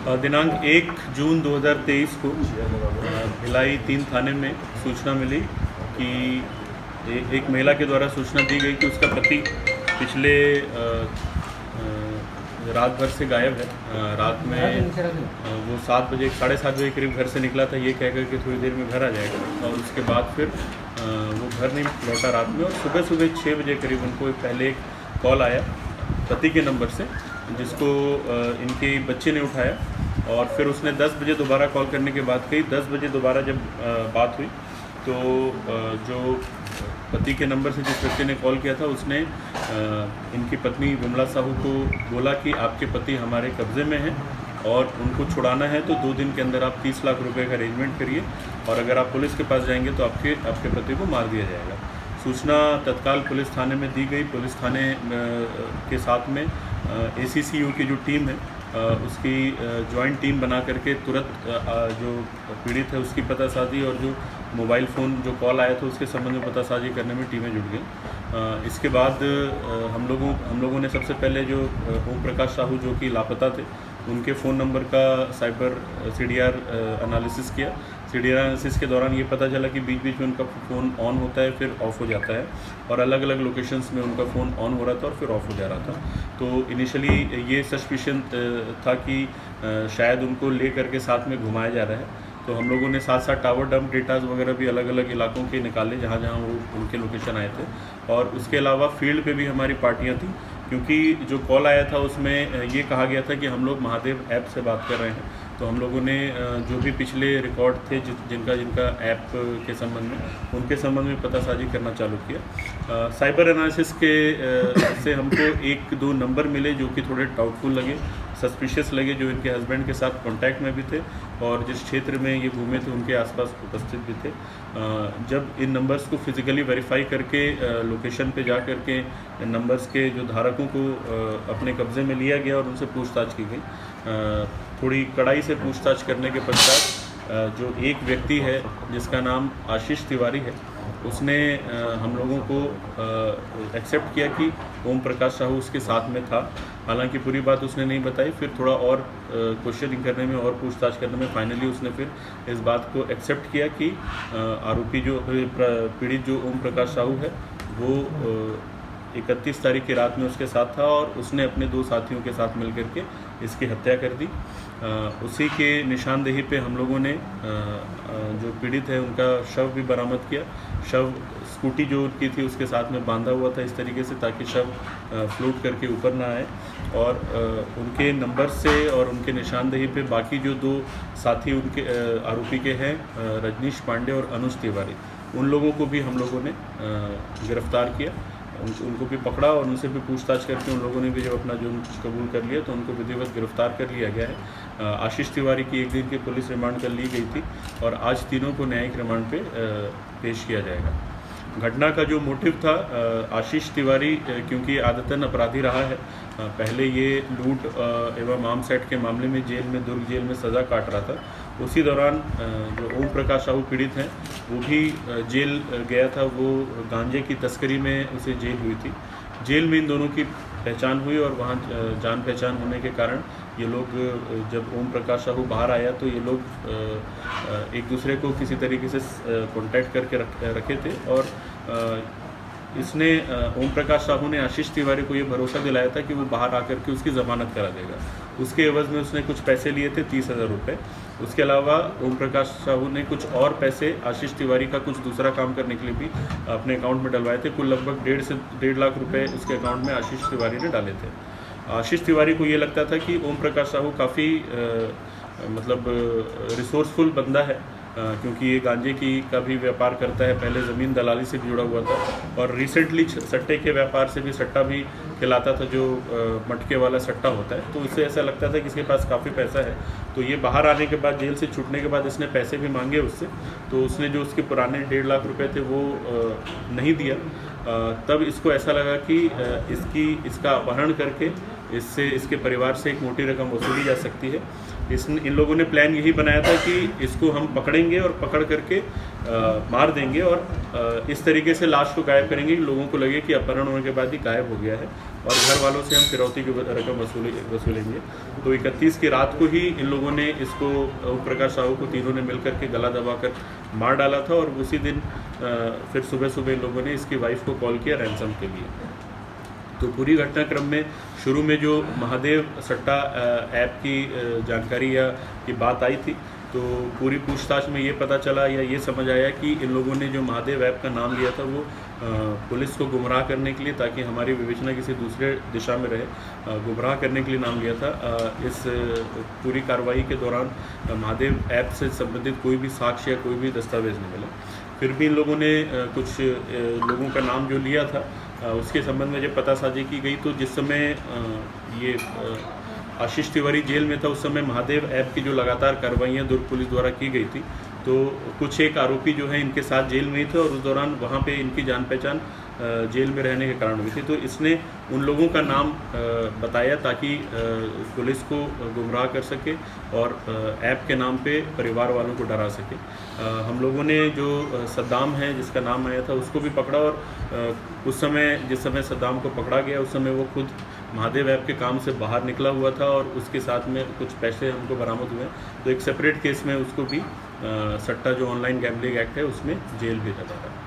दिनांक 1 जून 2023 को भिलाई 3 थाने में सूचना मिली कि एक महिला के द्वारा सूचना दी गई कि उसका पति पिछले रात भर से गायब है। रात में वो 7 बजे 7:30 बजे करीब घर से निकला था, ये कहकर कि थोड़ी देर में घर आ जाएगा, और उसके बाद फिर वो घर नहीं लौटा रात में। और सुबह 6 बजे करीब उनको पहले एक कॉल आया पति के नंबर से, जिसको इनके बच्चे ने उठाया, और फिर उसने 10 बजे दोबारा कॉल करने के बाद कही। 10 बजे दोबारा जब बात हुई तो जो पति के नंबर से जिस व्यक्ति ने कॉल किया था उसने इनकी पत्नी विमला साहू को बोला कि आपके पति हमारे कब्ज़े में हैं और उनको छुड़ाना है, तो 2 दिन के अंदर आप 30 लाख रुपए का अरेंजमेंट करिए, और अगर आप पुलिस के पास जाएंगे तो आपके पति को मार दिया जाएगा। सूचना तत्काल पुलिस थाने में दी गई। पुलिस थाने के साथ में ACCU की जो टीम है उसकी जॉइंट टीम बना करके तुरंत जो पीड़ित है उसकी पतासाजी और जो मोबाइल फ़ोन जो कॉल आया था उसके संबंध में पतासाजी करने में टीमें जुट गई। इसके बाद हम लोगों ने सबसे पहले जो ओम प्रकाश साहू जो कि लापता थे उनके फ़ोन नंबर का साइबर CDR एनालिसिस किया। CDR एनालिसिस के दौरान ये पता चला कि बीच बीच में उनका फ़ोन ऑन होता है फिर ऑफ़ हो जाता है, और अलग अलग लोकेशंस में उनका फ़ोन ऑन हो रहा था और फिर ऑफ़ हो जा रहा था। तो इनिशियली ये सस्पिशन था कि शायद उनको ले करके साथ में घुमाया जा रहा है। तो हम लोगों ने साथ साथ टावर डंप डेटाज वगैरह भी अलग अलग इलाकों के निकाले जहाँ जहाँ वो उनके लोकेशन आए थे, और उसके अलावा फील्ड पे भी हमारी पार्टियाँ थीं, क्योंकि जो कॉल आया था उसमें ये कहा गया था कि हम लोग महादेव ऐप से बात कर रहे हैं। तो हम लोगों ने जो भी पिछले रिकॉर्ड थे जिनका ऐप के संबंध में उनके संबंध में पतासाजी करना चालू किया। साइबर एनालिसिस के से हमको 1-2 नंबर मिले जो कि थोड़े डाउटफुल लगे, सस्पिशियस लगे, जो इनके हस्बैंड के साथ कांटेक्ट में भी थे और जिस क्षेत्र में ये घूमे थे उनके आसपास उपस्थित भी थे। जब इन नंबर्स को फिज़िकली वेरीफाई करके लोकेशन पे जा करके नंबर्स के जो धारकों को अपने कब्ज़े में लिया गया और उनसे पूछताछ की गई। थोड़ी कड़ाई से पूछताछ करने के पश्चात जो एक व्यक्ति है जिसका नाम आशीष तिवारी है, उसने हम लोगों को एक्सेप्ट किया कि ओम प्रकाश साहू उसके साथ में था। हालांकि पूरी बात उसने नहीं बताई। फिर थोड़ा और क्वेश्चनिंग करने में और पूछताछ करने में फाइनली उसने फिर इस बात को एक्सेप्ट किया कि आरोपी जो पीड़ित जो ओम प्रकाश साहू है वो 31 तारीख की रात में उसके साथ था और उसने अपने 2 साथियों के साथ मिलकर के इसकी हत्या कर दी। उसी के निशानदेही पे हम लोगों ने जो पीड़ित है उनका शव भी बरामद किया। शव स्कूटी जो उनकी थी उसके साथ में बांधा हुआ था इस तरीके से ताकि शव फ्लोट करके ऊपर ना आए, और उनके नंबर से और उनके निशानदेही पे बाकी जो 2 साथी उनके आरोपी के हैं रजनीश पांडे और अनुज तिवारी, उन लोगों को भी हम लोगों ने गिरफ्तार किया। उनको भी पकड़ा और उनसे भी पूछताछ करके उन लोगों ने भी जब अपना जुर्म कबूल कर लिया तो उनको विधिवत गिरफ्तार कर लिया गया है। आशीष तिवारी की 1 दिन की पुलिस रिमांड कर ली गई थी और आज तीनों को न्यायिक रिमांड पे पेश किया जाएगा। घटना का जो मोटिव था, आशीष तिवारी क्योंकि आदतन अपराधी रहा है, पहले ये लूट एवं आर्म्स एक्ट के मामले में दुर्ग जेल में सज़ा काट रहा था। उसी दौरान जो ओम प्रकाश साहू पीड़ित हैं वो भी जेल गया था। वो गांजे की तस्करी में उसे जेल हुई थी। जेल में इन दोनों की पहचान हुई और वहाँ जान पहचान होने के कारण ये लोग जब ओम प्रकाश साहू बाहर आया तो ये लोग एक दूसरे को किसी तरीके से कांटेक्ट करके रखे थे, और इसने ओम प्रकाश साहू ने आशीष तिवारी को ये भरोसा दिलाया था कि वो बाहर आकर के उसकी ज़मानत करा देगा। उसके एवज़ में उसने कुछ पैसे लिए थे 30,000 रुपये। उसके अलावा ओम प्रकाश साहू ने कुछ और पैसे आशीष तिवारी का कुछ दूसरा काम करने के लिए भी अपने अकाउंट में डलवाए थे। कुल लगभग 1.5 से 1.5 लाख रुपये उसके अकाउंट में आशीष तिवारी ने डाले थे। आशीष तिवारी को ये लगता था कि ओम प्रकाश साहू काफ़ी रिसोर्सफुल बंदा है, क्योंकि ये गांजे का भी व्यापार करता है, पहले ज़मीन दलाली से भी जुड़ा हुआ था और रिसेंटली सट्टे के व्यापार से भी सट्टा भी खिलाता था, जो मटके वाला सट्टा होता है। तो इससे ऐसा लगता था कि इसके पास काफ़ी पैसा है। तो ये बाहर आने के बाद, जेल से छूटने के बाद इसने पैसे भी मांगे उससे, तो उसने जो उसके पुराने 1.5 लाख रुपए थे वो नहीं दिया। तब इसको ऐसा लगा कि इसका अपहरण करके इसके परिवार से एक मोटी रकम वसूली जा सकती है। इन लोगों ने प्लान यही बनाया था कि इसको हम पकड़ेंगे और पकड़ करके मार देंगे और इस तरीके से लाश को गायब करेंगे कि लोगों को लगे कि अपहरण होने के बाद ही गायब हो गया है और घर वालों से हम फिरौती की रकम वसूलेंगे। तो 31 की रात को ही इन लोगों ने इसको ओम प्रकाश साहू को तीनों ने मिलकर के गला दबाकर मार डाला था और उसी दिन फिर सुबह सुबह इन लोगों ने इसकी वाइफ को कॉल किया रैंसम के लिए। तो पूरी घटनाक्रम में शुरू में जो महादेव सट्टा ऐप की जानकारी या की बात आई थी, तो पूरी पूछताछ में ये पता चला या ये समझ आया कि इन लोगों ने जो महादेव ऐप का नाम लिया था वो पुलिस को गुमराह करने के लिए, ताकि हमारी विवेचना किसी दूसरे दिशा में रहे, गुमराह करने के लिए नाम लिया था। इस पूरी कार्रवाई के दौरान महादेव ऐप से संबंधित कोई भी साक्ष्य या कोई भी दस्तावेज नहीं मिला। फिर भी इन लोगों ने कुछ लोगों का नाम जो लिया था उसके संबंध में जब पतासाजी की गई, तो जिस समय ये आशीष तिवारी जेल में था उस समय महादेव ऐप की जो लगातार कार्रवाइयाँ दुर्ग पुलिस द्वारा की गई थी, तो कुछ एक आरोपी जो है इनके साथ जेल में ही थे और उस दौरान वहाँ पे इनकी जान पहचान जेल में रहने के कारण हुई थी। तो इसने उन लोगों का नाम बताया ताकि पुलिस को गुमराह कर सके और ऐप के नाम पे परिवार वालों को डरा सके। हम लोगों ने जो सद्दाम है जिसका नाम आया था उसको भी पकड़ा और उस समय जिस समय सद्दाम को पकड़ा गया उस समय वो खुद महादेव ऐप के काम से बाहर निकला हुआ था और उसके साथ में कुछ पैसे हमको बरामद हुए। तो एक सेपरेट केस में उसको भी सट्टा जो ऑनलाइन गैम्बलिंग एक्ट है उसमें जेल भेजा जा रहा है।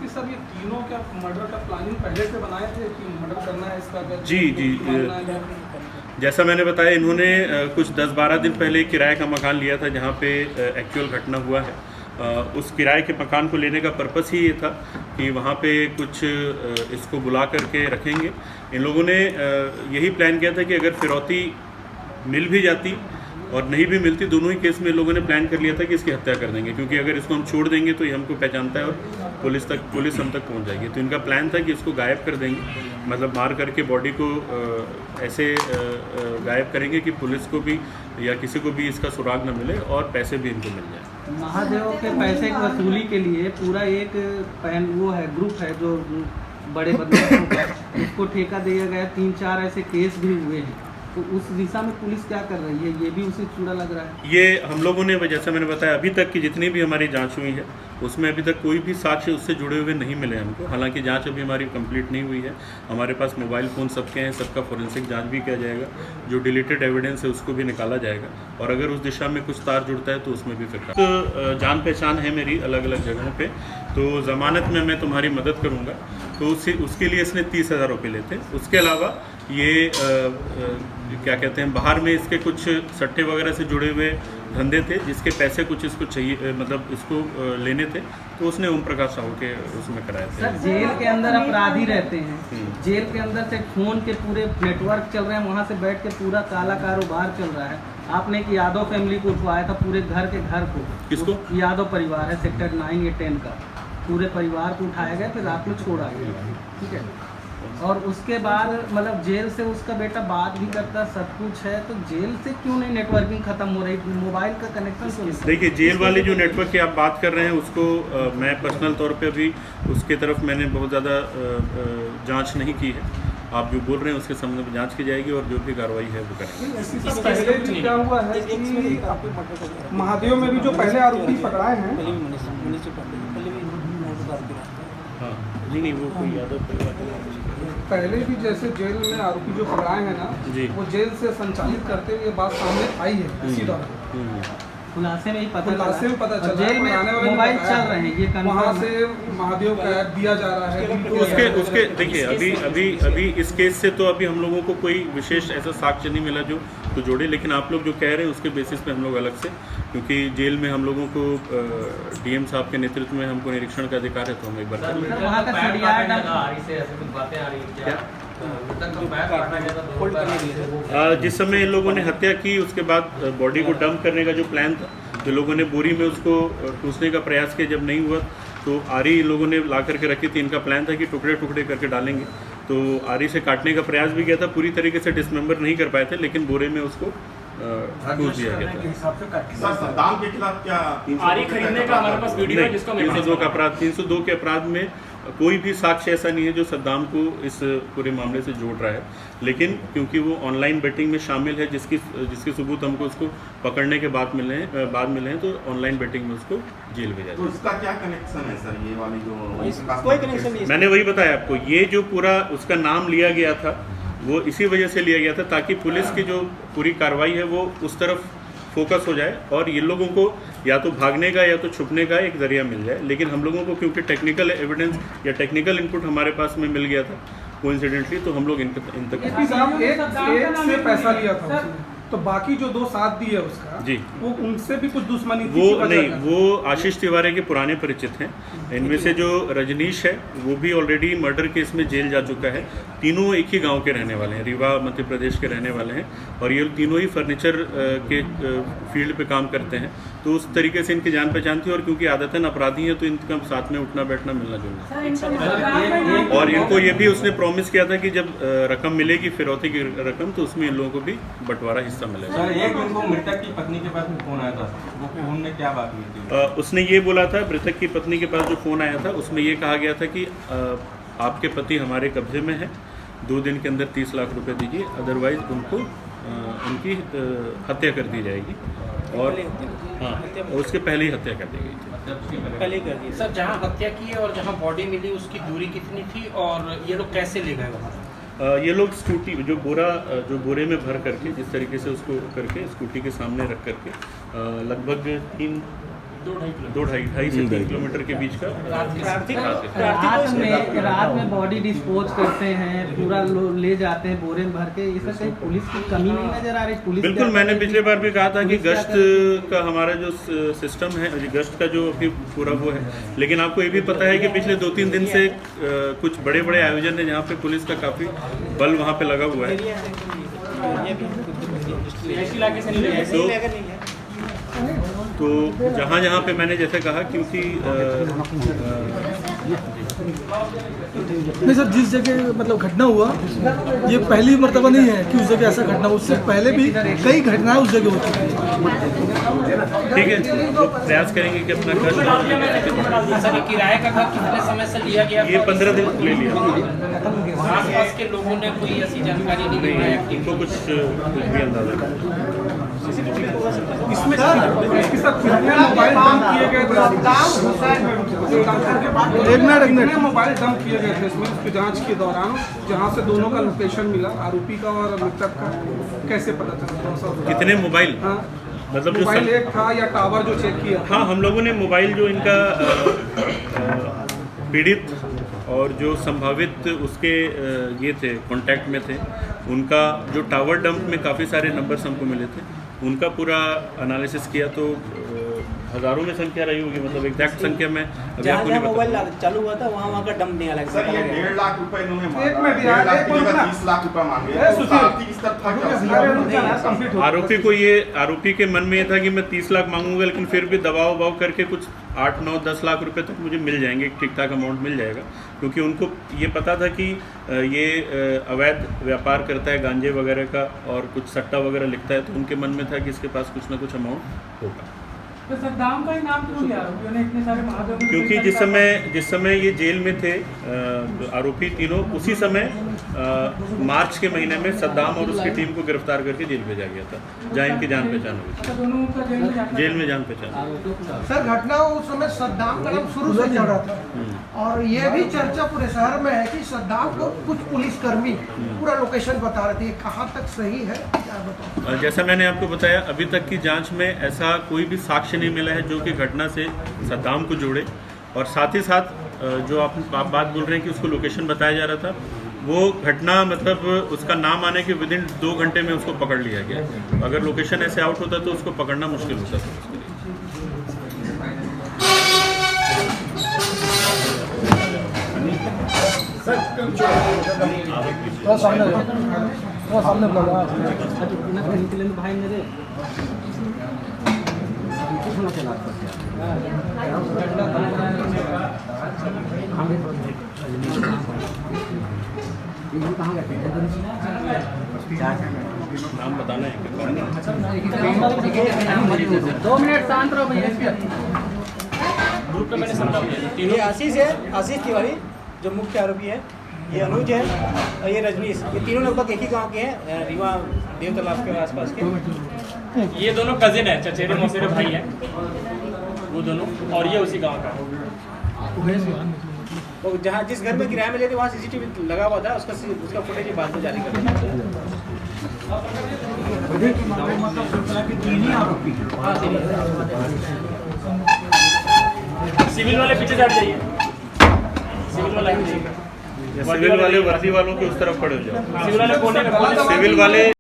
सर ये तीनों क्या मर्डर का प्लानिंग पहले से बनाए थे कि मर्डर करना है इसका? जी जैसा मैंने बताया, इन्होंने कुछ 10-12 दिन पहले किराए का मकान लिया था जहाँ पे एक्चुअल घटना हुआ है। उस किराए के मकान को लेने का पर्पस ही ये था कि वहाँ पे कुछ इसको बुला करके रखेंगे। इन लोगों ने यही प्लान किया था कि अगर फिरौती मिल भी जाती और नहीं भी मिलती, दोनों ही केस में लोगों ने प्लान कर लिया था कि इसकी हत्या कर देंगे, क्योंकि अगर इसको हम छोड़ देंगे तो ये हमको पहचानता है और पुलिस हम तक पहुंच जाएगी। तो इनका प्लान था कि इसको गायब कर देंगे, मतलब मार करके बॉडी को ऐसे गायब करेंगे कि पुलिस को भी या किसी को भी इसका सुराग न मिले और पैसे भी इनको मिल जाए। महादेव के पैसे की वसूली के लिए पूरा एक वो है ग्रुप है जो बड़े बदमाशों का, इसको ठेका दिया गया। 3-4 ऐसे केस भी हुए हैं, तो उस दिशा में पुलिस क्या कर रही है? ये भी उसे चूड़ा लग रहा है। ये हम लोगों ने, जैसा मैंने बताया, अभी तक की जितनी भी हमारी जांच हुई है उसमें अभी तक कोई भी साक्ष्य उससे जुड़े हुए नहीं मिले हमको। हालांकि जांच अभी हमारी कंप्लीट नहीं हुई है। हमारे पास मोबाइल फ़ोन सबके हैं, सबका फोरेंसिक जांच भी किया जाएगा, जो डिलीटेड एविडेंस है उसको भी निकाला जाएगा और अगर उस दिशा में कुछ तार जुड़ता है तो उसमें भी फिर तो जान पहचान है मेरी अलग अलग जगहों पर। तो ज़मानत में मैं तुम्हारी मदद करूँगा, तो उसके लिए इसने 30,000 रुपये लेते। उसके अलावा ये क्या कहते हैं, बाहर में इसके कुछ सट्टे वगैरह से जुड़े हुए धंधे थे जिसके पैसे कुछ इसको चाहिए, मतलब इसको लेने थे, तो उसने ओम प्रकाश साहू के उसमें कराए थे। सर जेल के अंदर अपराधी रहते हैं, जेल के अंदर से फोन के पूरे नेटवर्क चल रहे हैं, वहाँ से बैठ के पूरा काला कारोबार चल रहा है। आपने एक यादव फैमिली को उठवाया था, पूरे घर के घर को। किसको? यादव परिवार है सेक्टर 9 या 10 का, पूरे परिवार को उठाया गया, फिर रात में छोड़ा गया, ठीक है। और उसके बाद मतलब जेल से उसका बेटा बात भी करता, सब कुछ है, तो जेल से क्यों नहीं नेटवर्किंग खत्म हो रही, मोबाइल का कनेक्शन क्यों नहीं? देखिए, जेल वाली जो नेटवर्क की आप बात कर रहे हैं उसको मैं पर्सनल तौर पे अभी उसके तरफ मैंने बहुत ज़्यादा जांच नहीं की है। आप जो बोल रहे हैं उसके संबंध में जांच की जाएगी और जो भी कार्रवाई है वो करेंगे। पहले भी क्या हुआ है कि महादेव में भी जो पहले आरोपी पकड़ाए हैं, हाँ नहीं वो कोई यादव पहले भी जैसे जेल में आरोपी जो पकड़ाए हैं ना, वो जेल से संचालित करते हुए ये बात सामने आई है इसी दौरान। खुलासे में ही पता चला जेल में मोबाइल चल रहे हैं, ये वहाँ से महादेव का ऐप दिया जा रहा है। उसके देखिए अभी इस केस से तो अभी हम लोगों को कोई विशेष ऐसा साक्ष्य नहीं मिला जो तो जोड़े, लेकिन आप लोग जो कह रहे हैं उसके बेसिस पे हम लोग अलग से, क्योंकि जेल में हम लोगों को डीएम साहब के नेतृत्व में हमको निरीक्षण का अधिकार है, तो हम एक बार जिस समय इन लोगों ने हत्या की उसके बाद बॉडी को डंप करने का जो प्लान था, जो लोगों ने बोरी में उसको ठूसने का प्रयास किया, जब नहीं हुआ तो आरी इन लोगों ने ला करके रखी थी। इनका प्लान था कि टुकड़े टुकड़े करके डालेंगे, तो आरी से काटने का प्रयास भी किया था, पूरी तरीके से डिसमेंबर नहीं कर पाए थे, लेकिन बोरे में उसको ठूस दिया गया था। सद्दाम के खिलाफ क्या आरी खरीदने का हमारे पास वीडियो है जिसको 302 के अपराध में कोई भी साक्ष्य ऐसा नहीं है जो सद्दाम को इस पूरे मामले से जोड़ रहा है, लेकिन क्योंकि वो ऑनलाइन बेटिंग में शामिल है, जिसके सबूत हमको उसको पकड़ने के बाद मिले हैं, तो ऑनलाइन बेटिंग में उसको जेल भेजा तो उसका क्या कनेक्शन है सर, ये वाली जो कोई कनेक्शन नहीं। मैंने वही बताया आपको, ये जो पूरा उसका नाम लिया गया था वो इसी वजह से लिया गया था ताकि पुलिस की जो पूरी कार्रवाई है वो उस तरफ फोकस हो जाए और ये लोगों को या तो भागने का या तो छुपने का एक जरिया मिल जाए। लेकिन हम लोगों को क्योंकि टेक्निकल एविडेंस या टेक्निकल इनपुट हमारे पास में मिल गया था कोइंसिडेंटली, तो हम लोग इन तक एक से पैसा लिया था उसने, तो बाकी जो 2 साथ दिए उसका जी, वो उनसे भी कुछ दुश्मनी थी? वो नहीं, वो आशीष तिवारी के पुराने परिचित हैं। इनमें से जो रजनीश है वो भी ऑलरेडी मर्डर केस में जेल जा चुका है। तीनों एक ही गांव के रहने वाले हैं, रीवा मध्य प्रदेश के रहने वाले हैं, और ये तीनों ही फर्नीचर के फील्ड पे काम करते हैं। तो उस तरीके से इनकी जान पहचान थी, और क्योंकि आदतन अपराधी हैं तो इनका साथ में उठना बैठना मिलना जुलना। और इनको ये भी उसने प्रॉमिस किया था कि जब रकम मिलेगी फिरौती की रकम, तो उसमें इन लोगों को भी बंटवारा हिस्सा मिलेगा। सर एक दिन को मृतक की पत्नी के पास में फोन आया था, वो फोन में क्या बात हुई थी? उसने ये बोला था, मृतक की पत्नी के पास जो फ़ोन आया था उसमें ये कहा गया था कि आपके पति हमारे कब्जे में है, 2 दिन के अंदर 30 लाख रुपए दीजिए, अदरवाइज उनको उनकी हत्या कर दी जाएगी। और हाँ, उसके पहले ही हत्या कर दी गई थी। पहले कर दी। सर जहाँ हत्या की है और जहाँ बॉडी मिली उसकी दूरी कितनी थी और ये लोग कैसे ले गए वहाँ? ये लोग स्कूटी जो बोरे में भर करके जिस तरीके से उसको करके स्कूटी के सामने रख करके लगभग 2-2.5 से 3 किलोमीटर के बीच का रात में बॉडी डिस्पोज करते हैं, पूरा ले जाते हैं बोरे में भर के। इसमें कहीं पुलिस की कमी नहीं नजर आ रही? पुलिस बिल्कुल, मैंने पिछले बार भी कहा था कि गश्त का हमारा जो सिस्टम है, गश्त का जो अभी पूरा वो है, लेकिन आपको ये भी पता है कि पिछले 2-3 दिन से कुछ बड़े बड़े आयोजन है जहाँ पे पुलिस का काफ़ी बल वहाँ पे लगा हुआ है। तो जहाँ जहाँ पे मैंने जैसे कहा, क्योंकि नहीं सर, जिस जगह मतलब घटना हुआ ये पहली मर्तबा नहीं है कि उस जगह ऐसा घटना, उससे पहले भी कई घटनाएं उस जगह हो चुकी हैं। ठीक है, तो प्रयास करेंगे कि अपना घर। सर किराए का घर कितने समय से लिया गया? ये 15 दिन ले लिया। आसपास के लोगों ने कोई ऐसी जानकारी नहीं दी? इनको कुछ भी अंदाजा नहीं। इसमें इसके साथ कितने मोबाइल डंप किए गए थे? मोबाइल डंप किए गए थे इसमें उसकी जांच के दौरान, जहां से दोनों का लोकेशन मिला, आरोपी का और मृतक का, कैसे पता चला? कितने मोबाइल? हाँ, मतलब जो मोबाइल एक था या टावर जो चेक किया? हाँ, हम लोगों ने मोबाइल जो इनका पीड़ित और जो संभावित उसके ये थे कांटेक्ट में थे, उनका जो टावर डंप में काफ़ी सारे नंबर्स हमको मिले थे, उनका पूरा एनालिसिस किया तो हज़ारों में संख्या रही होगी, मतलब एग्जैक्ट संख्या में अभी आपको नहीं मोबाइल पता। चालू हुआ था वहाँ का डंप नहीं अलग। सर ये 1.5 लाख रुपए इन्होंने एक मिनट यार, 30 लाख रुपए मांगे, तो आर्थिक स्तर था क्या? आरोपी को आरोपी के मन में ये था कि मैं 30 लाख मांगूंगा, लेकिन फिर भी दबाव उबाव करके कुछ 8-9-10 लाख रुपए तक मुझे मिल जाएंगे, एक ठीक ठाक अमाउंट मिल जाएगा, क्योंकि उनको ये पता था कि ये अवैध व्यापार करता है गांजे वगैरह का और कुछ सट्टा वगैरह लिखता है, तो उनके मन में था कि इसके पास कुछ ना कुछ अमाउंट होगा। तो सद्दाम का ही नाम क्यों लिया आरोपियों ने? इतने सारे महादेव, क्योंकि जिस समय ये जेल में थे आरोपी तीनों, उसी समय मार्च के महीने में सद्दाम और उसकी टीम को गिरफ्तार करके जेल भेजा गया था, जहाँ इनकी जान पहचान हुई थी। दोनों का जेल में जान पहचान। सर घटना उस समय सद्दाम का नाम शुरू से चल रहा था और ये भी चर्चा पूरे शहर में है कि सद्दाम को कुछ पुलिसकर्मी पूरा लोकेशन बता रहे थे, कहाँ तक सही है क्या बताओ? जैसा मैंने आपको बताया, अभी तक की जांच में ऐसा कोई भी साक्ष्य नहीं मिला है जो कि घटना से सद्दाम को जोड़े, और साथ ही साथ जो आप बात बोल रहे हैं कि उसको लोकेशन बताया जा रहा था, वो घटना मतलब उसका नाम आने के विदिन 2 घंटे में उसको पकड़ लिया गया। अगर लोकेशन ऐसे आउट होता तो उसको पकड़ना मुश्किल होता था उसके लिए। सामने भाई मेरे नाम बताना है? 2 मिनट शांत रहो भैया। ग्रुप में मैंने समझा ये आशीष है, आशीष तिवारी। जो मुख्य आरोपी है, ये अनुज है और ये रजनीश, ये तीनों लगभग एक ही गांव के हैं, रीवा देव तालाब के आसपास के। ये दोनों कजिन है, चचेरे मौसेरे भाई हैं वो दोनों, और ये उसी गांव का है। तो जहाँ जिस घर में किराए में लेते वहाँ CCTV लगा हुआ था, उसका फुटेज बाद में जारी कर दिया। सिविल वाले पीछे हट जाइए, सिविल वाला सिविल वाले वर्दी वालों के उस तरफ खड़े हो जाओ। सिविल वाले कोने में, सिविल वाले